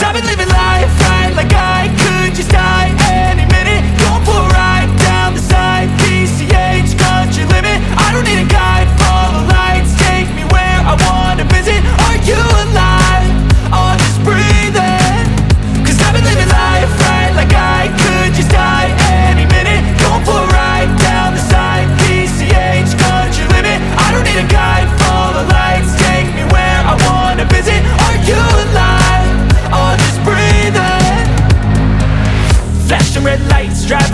I've been living life right like I could just die any minute. Going for a ride down the side, PCH, country limit. I don't need a guide, follow lights, take me where I wanna visit. Are you alive? Or just breathing? Cause I've been living life right like I could just die any minute. Going for a ride down the side, PCH, country limit. I don't need a guide, follow lights, take me where I wanna visit. Are you alive? Or just breathing? Flashing red lights, driving